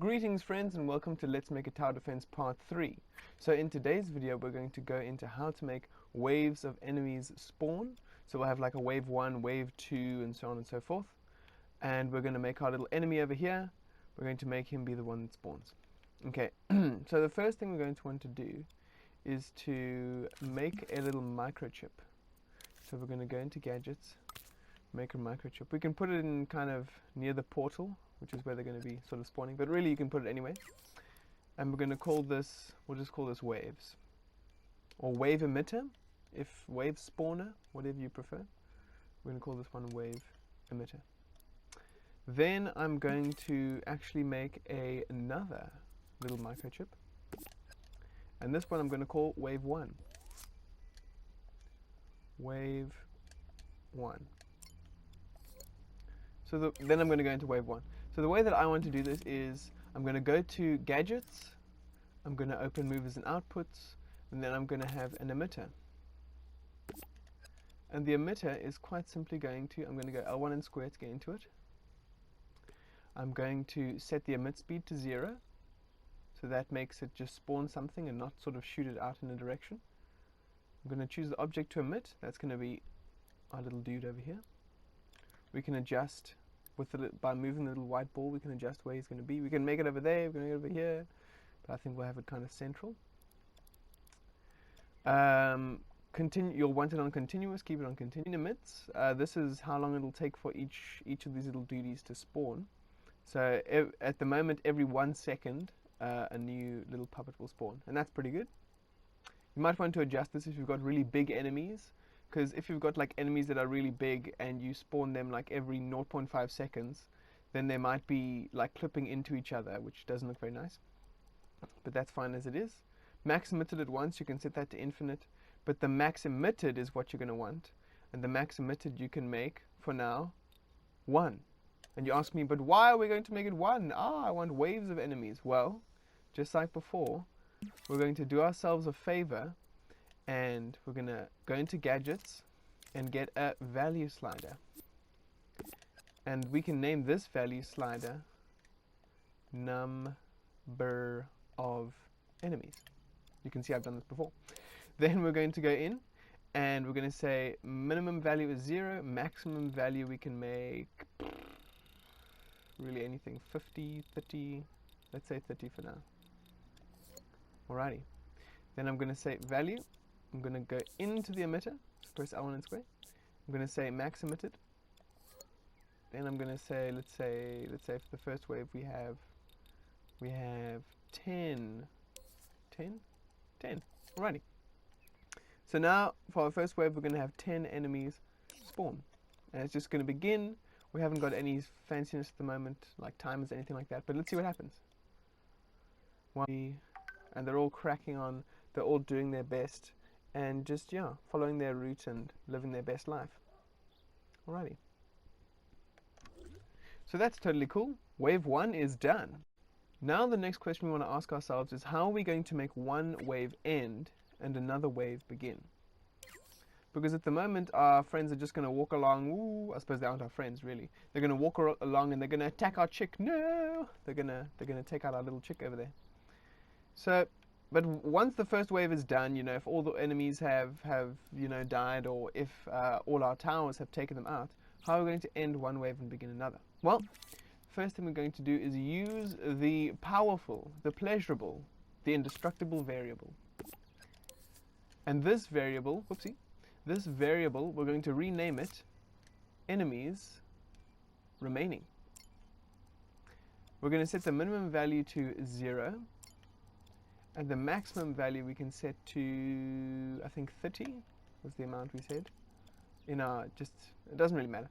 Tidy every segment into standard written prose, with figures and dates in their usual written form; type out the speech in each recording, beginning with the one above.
Greetings friends and welcome to Let's Make a Tower Defense Part 3. So in today's video we're going to go into how to make waves of enemies spawn. So we'll have like a wave 1, wave 2 and so on and so forth. And we're going to make our little enemy over here. We're going to make him be the one that spawns. Okay, so the first thing we're going to want to do is to make a little microchip. So we're going to go into gadgets, make a microchip. We can put it in kind of near the portal, which is where they're going to be sort of spawning, but really you can put it anyway. And we're going to call this, we'll just call this waves. Or wave emitter, if wave spawner, whatever you prefer. We're going to call this one wave emitter. Then I'm going to actually make another little microchip. And this one I'm going to call wave 1. Wave 1. So then I'm going to go into wave 1. So the way that I want to do this is I'm going to go to gadgets, I'm going to open movers and outputs, and then I'm going to have an emitter. And the emitter is quite simply going to, I'm going to go L1 and square to get into it. I'm going to set the emit speed to 0, so that makes it just spawn something and not sort of shoot it out in a direction. I'm going to choose the object to emit, that's going to be our little dude over here. We can adjust by moving the little white ball, we can adjust where he's going to be. We can make it over there, we're going to make it over here, but I think we'll have it kind of central. You'll want it on continuous, keep it on continuous emits. This is how long it'll take for each of these little duties to spawn. So at the moment, every 1 second, a new little puppet will spawn, and that's pretty good. You might want to adjust this if you've got really big enemies. Because if you've got like enemies that are really big and you spawn them like every 0.5 seconds, then they might be like clipping into each other, which doesn't look very nice. But that's fine as it is. Max emitted at once, you can set that to infinite. But the max emitted is what you're going to want. And the max emitted you can make, for now, 1. And you ask me, but why are we going to make it 1? I want waves of enemies. Well, just like before, we're going to do ourselves a favor. And we're going to go into gadgets and get a value slider. And we can name this value slider number of enemies. You can see I've done this before. Then we're going to go in and we're going to say minimum value is 0, maximum value we can make really anything, 50, 30, let's say 30 for now. Alrighty. Then I'm going to say value. I'm going to go into the emitter, press L1 and square. I'm going to say max emitted. Then I'm going to say, let's say for the first wave we have 10. Alrighty. So now for our first wave we're going to have 10 enemies spawn. And it's just going to begin. We haven't got any fanciness at the moment, like timers, anything like that, but let's see what happens. And they're all cracking on, they're all doing their best. And just, yeah, following their route and living their best life. Alrighty. So that's totally cool. Wave 1 is done. Now the next question we want to ask ourselves is how are we going to make one wave end and another wave begin? Because at the moment our friends are just going to walk along. Ooh, I suppose they aren't our friends really. They're going to walk along and they're going to attack our chick. No! They're going to take out our little chick over there. So but once the first wave is done, you know, if all the enemies have you know, died, or if all our towers have taken them out, how are we going to end one wave and begin another? Well, first thing we're going to do is use the powerful, the pleasurable, the indestructible variable. And this variable, whoopsie, this variable, we're going to rename it enemies remaining. We're going to set the minimum value to 0. And the maximum value we can set to, I think 30 was the amount we said. In our, it doesn't really matter.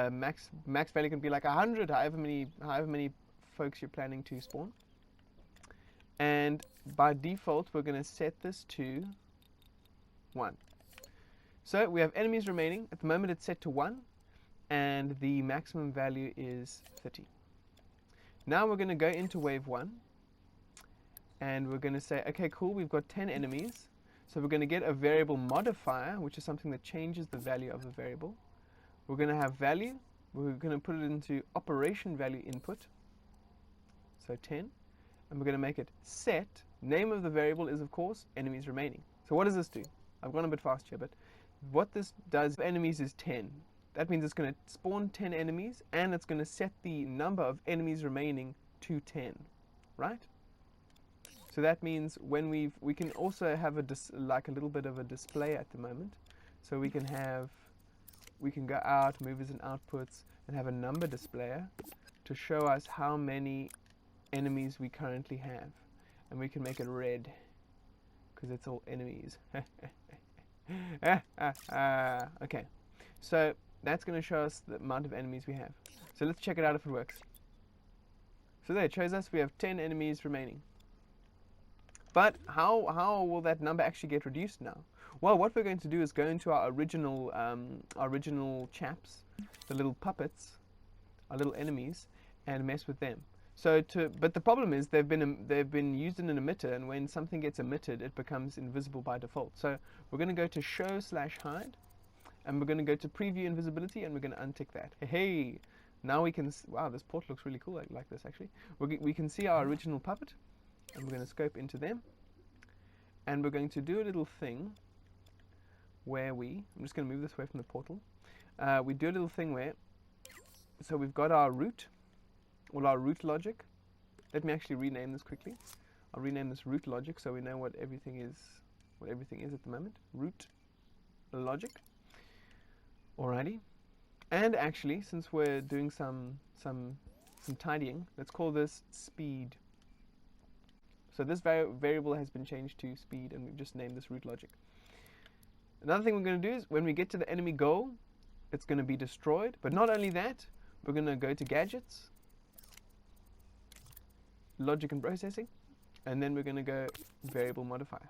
Max value can be like 100, however many folks you're planning to spawn. And by default, we're going to set this to 1. So we have enemies remaining. At the moment, it's set to 1, and the maximum value is 30. Now we're going to go into wave 1. And we're going to say, okay, cool, we've got 10 enemies. So we're going to get a variable modifier, which is something that changes the value of the variable. We're going to have value. We're going to put it into operation value input. so 10, and we're going to make it set. Name of the variable is, of course, enemies remaining. So what does this do? I've gone a bit fast here, but what this does, enemies is 10. That means it's going to spawn 10 enemies, and it's going to set the number of enemies remaining to 10, right? So that means when we can also have like a little bit of a display at the moment. So we can go out, movers and outputs, and have a number displayer to show us how many enemies we currently have. And we can make it red, because it's all enemies. Okay, so that's going to show us the amount of enemies we have. So let's check it out if it works. So there, it shows us we have 10 enemies remaining. But how will that number actually get reduced now? Well, what we're going to do is go into our original chaps, the little puppets, our little enemies, and mess with them. But the problem is they've been used in an emitter, and when something gets emitted, it becomes invisible by default. So we're going to go to show/hide, and we're going to go to preview invisibility, and we're going to untick that. Hey, now we can. Wow, this port looks really cool. I like this actually. We can see our original puppet, and we're going to scope into them, and we're going to do a little thing where I'm just going to move this away from the portal. We do a little thing where, so we've got our root, or our root logic. Let me actually rename this quickly. I'll rename this root logic so we know what everything is at the moment. Root logic. Alrighty. And actually, since we're doing some tidying, let's call this speed. So this variable has been changed to speed, and we've just named this root logic. Another thing we're going to do is when we get to the enemy goal, it's going to be destroyed. But not only that, we're going to go to gadgets, logic and processing, and then we're going to go variable modifier.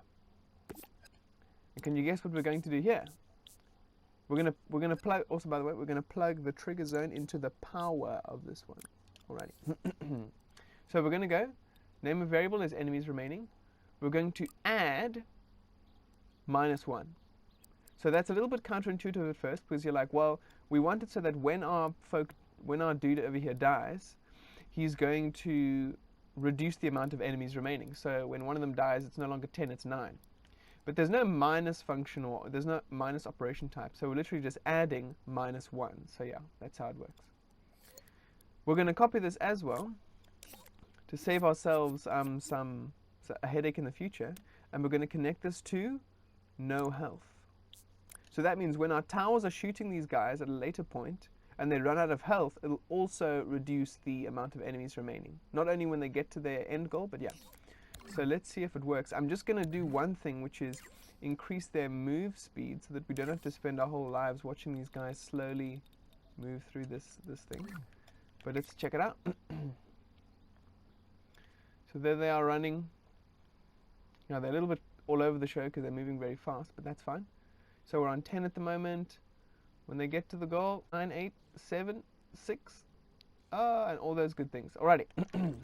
And can you guess what we're going to do here? We're going to plug, also by the way, we're going to plug the trigger zone into the power of this one. Alrighty. So we're going to go, name of variable is enemies remaining. We're going to add -1. So that's a little bit counterintuitive at first, because you're like, well, we want it so that when our dude over here dies, he's going to reduce the amount of enemies remaining. So when one of them dies, it's no longer 10, it's 9. But there's no minus function, or there's no minus operation type. So we're literally just adding -1. So yeah, that's how it works. We're going to copy this as well to save ourselves a headache in the future. And we're going to connect this to no health. So that means when our towers are shooting these guys at a later point and they run out of health, it'll also reduce the amount of enemies remaining. Not only when they get to their end goal, but yeah. So let's see if it works. I'm just going to do one thing, which is increase their move speed so that we don't have to spend our whole lives watching these guys slowly move through this thing. But let's check it out. So there they are running. Now they're a little bit all over the show because they're moving very fast, but that's fine. So we're on 10 at the moment. When they get to the goal, 9, 8, 7, 6, and all those good things. Alrighty.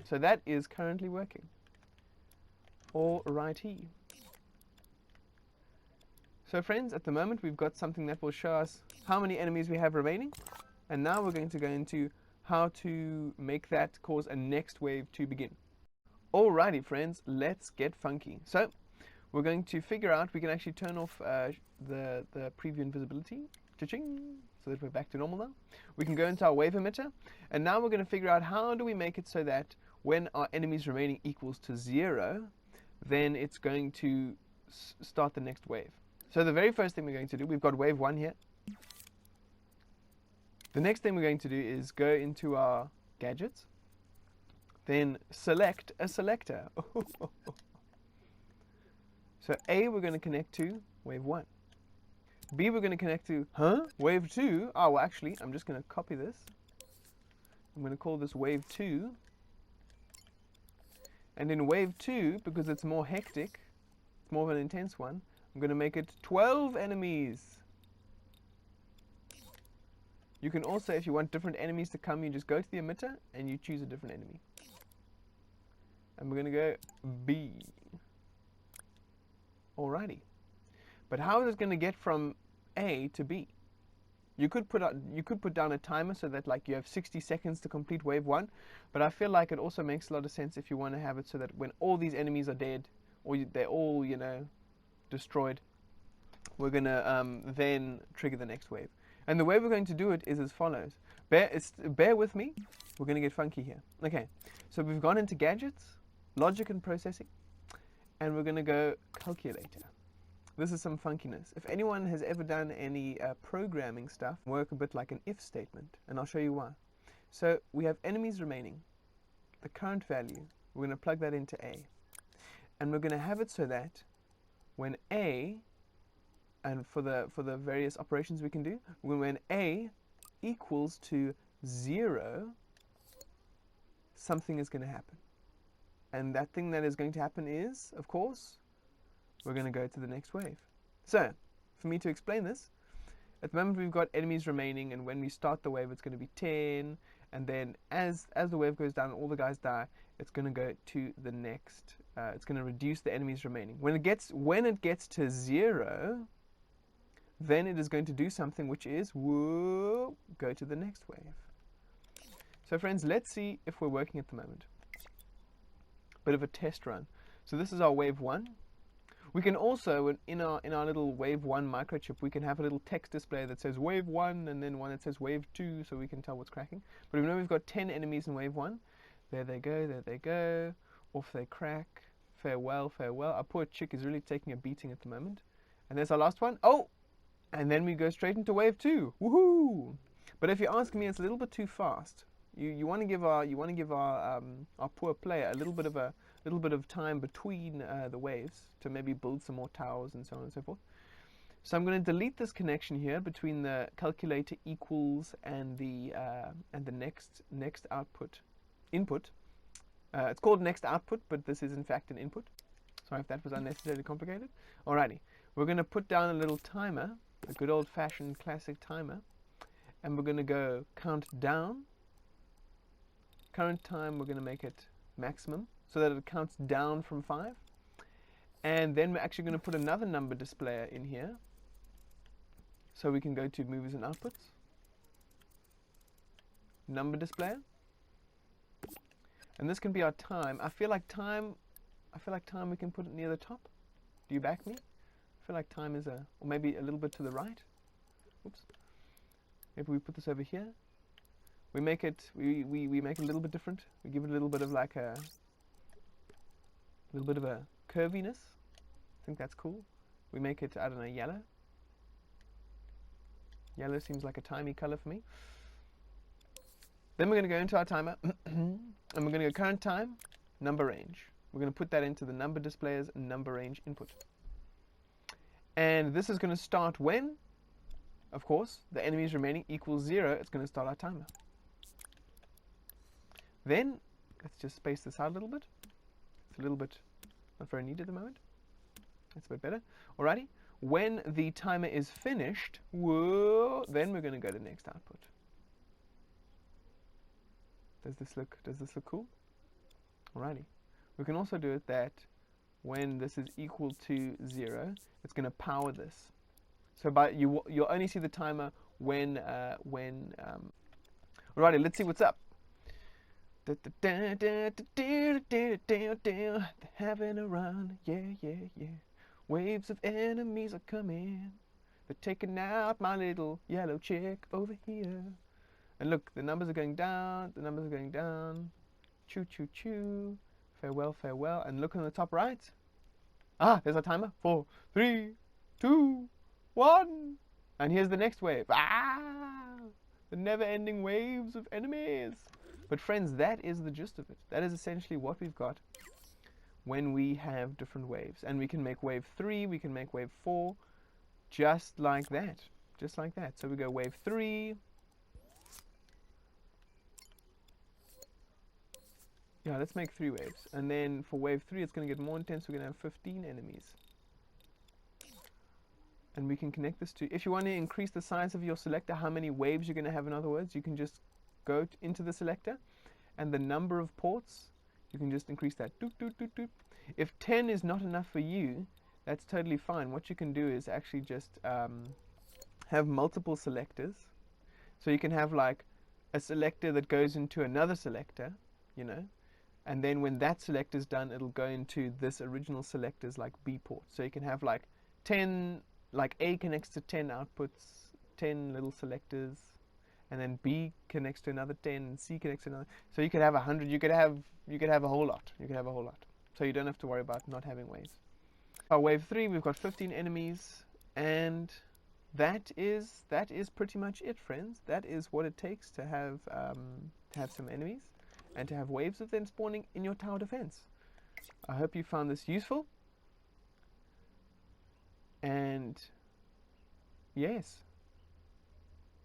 So that is currently working. Alrighty. So friends, at the moment we've got something that will show us how many enemies we have remaining. And now we're going to go into how to make that cause a next wave to begin. Alrighty friends, let's get funky. So we're going to figure out, we can actually turn off the preview invisibility, cha-ching, so that we're back to normal now. We can go into our wave emitter, and now we're going to figure out how do we make it so that when our enemies remaining equals to 0, then it's going to start the next wave. So the very first thing we're going to do, we've got wave 1 here. The next thing we're going to do is go into our gadgets, then select a selector. So A, we're going to connect to wave 1. B, we're going to connect to, wave 2. Oh, well, actually, I'm just going to copy this. I'm going to call this wave 2. And in wave 2, because it's more hectic, it's more of an intense one, I'm going to make it 12 enemies. You can also, if you want different enemies to come, you just go to the emitter and you choose a different enemy. And we're going to go B. Alrighty. But how is it going to get from A to B? You could put down a timer so that like you have 60 seconds to complete wave 1, but I feel like it also makes a lot of sense if you want to have it so that when all these enemies are dead, or they're all, you know, destroyed, we're going to then trigger the next wave. And the way we're going to do it is as follows. Bear with me. We're going to get funky here. Okay, so we've gone into gadgets, logic and processing, and we're going to go calculator. This is some funkiness. If anyone has ever done any programming stuff, work a bit like an if statement, and I'll show you why. So we have enemies remaining. The current value, we're going to plug that into A. And we're going to have it so that when A, and for the various operations we can do, when A equals to 0, something is going to happen. And that thing that is going to happen is, of course, we're going to go to the next wave. So, for me to explain this, at the moment we've got enemies remaining, and when we start the wave it's going to be 10, and then as the wave goes down and all the guys die, it's going to go to the next, it's going to reduce the enemies remaining. When it gets to 0, then it is going to do something, which is, whoa, go to the next wave. So friends, let's see if we're working at the moment. Bit of a test run. So this is our wave 1. We can also, in our little wave 1 microchip, we can have a little text display that says wave 1 and then one that says wave 2, so we can tell what's cracking. But we know we've got 10 enemies in wave 1. There they go, off they crack. Farewell, farewell. Our poor chick is really taking a beating at the moment. And there's our last one. Oh! And then we go straight into wave 2. Woohoo! But if you ask me, it's a little bit too fast. You want to give our poor player a little bit of time between the waves to maybe build some more towers and so on and so forth. So I'm going to delete this connection here between the calculator equals and the next input. It's called next output, but this is in fact an input. Sorry if that was unnecessarily complicated. Alrighty, we're going to put down a little timer, a good old-fashioned classic timer, and we're going to go count down. Current time, we're going to make it maximum so that it counts down from 5. And then we're actually going to put another number displayer in here so we can go to movers and outputs. Number displayer. And this can be our time. I feel like time we can put it near the top. Do you back me? I feel like time is or maybe a little bit to the right. Oops. Maybe we put this over here. We make it we make it a little bit different. We give it a little bit of like a little bit of a curviness. I think that's cool. We make it, I don't know, yellow. Yellow seems like a timey color for me. Then we're going to go into our timer and we're going to go current time, number range. We're going to put that into the number displayers and number range input. And this is going to start when, of course, the enemies remaining equals 0. It's going to start our timer. Then, let's just space this out a little bit. It's a little bit not very neat at the moment. That's a bit better. Alrighty. When the timer is finished, whoa, then we're going to go to next output. Does this look cool? Alrighty. We can also do it that when this is equal to 0, it's going to power this. So you'll only see the timer when alrighty, let's see what's up. They're having a run, yeah. Waves of enemies are coming. They're taking out my little yellow chick over here. And look, the numbers are going down, the numbers are going down. Choo, choo, choo. Farewell, farewell. And look on the top right. Ah, there's our timer. 4, 3, 2, 1. And here's the next wave. Ah! The never-ending waves of enemies. But friends, that is the gist of it. That is essentially what we've got when we have different waves. And we can make wave 3, we can make wave 4, just like that. Just like that. So we go wave 3. Yeah, let's make 3 waves. And then for wave 3, it's going to get more intense. We're going to have 15 enemies. And we can connect this to, if you want to increase the size of your selector, how many waves you're going to have, in other words, you can just go into the selector. And the number of ports, you can just increase that. Doop, doop, doop, doop. If 10 is not enough for you, that's totally fine. What you can do is actually just have multiple selectors. So you can have like a selector that goes into another selector, you know, and then when that selector is done, it'll go into this original selector's like B port. So you can have like 10, like A connects to 10 outputs, 10 little selectors, and then B connects to another 10, and C connects to another. So you could have 100. You could have a whole lot. You could have a whole lot. So you don't have to worry about not having waves. Wave 3, we've got 15 enemies, and that is pretty much it, friends. That is what it takes to have some enemies and to have waves of them spawning in your tower defense. I hope you found this useful. And yes,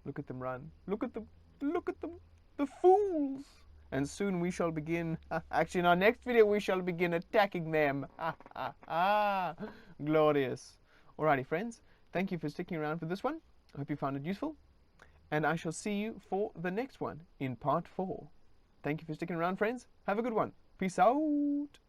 look at them run. Look at them. Look at them. The fools. And soon we shall begin. Actually, in our next video, we shall begin attacking them. Glorious. Alrighty, friends. Thank you for sticking around for this one. I hope you found it useful. And I shall see you for the next one in part 4. Thank you for sticking around, friends. Have a good one. Peace out.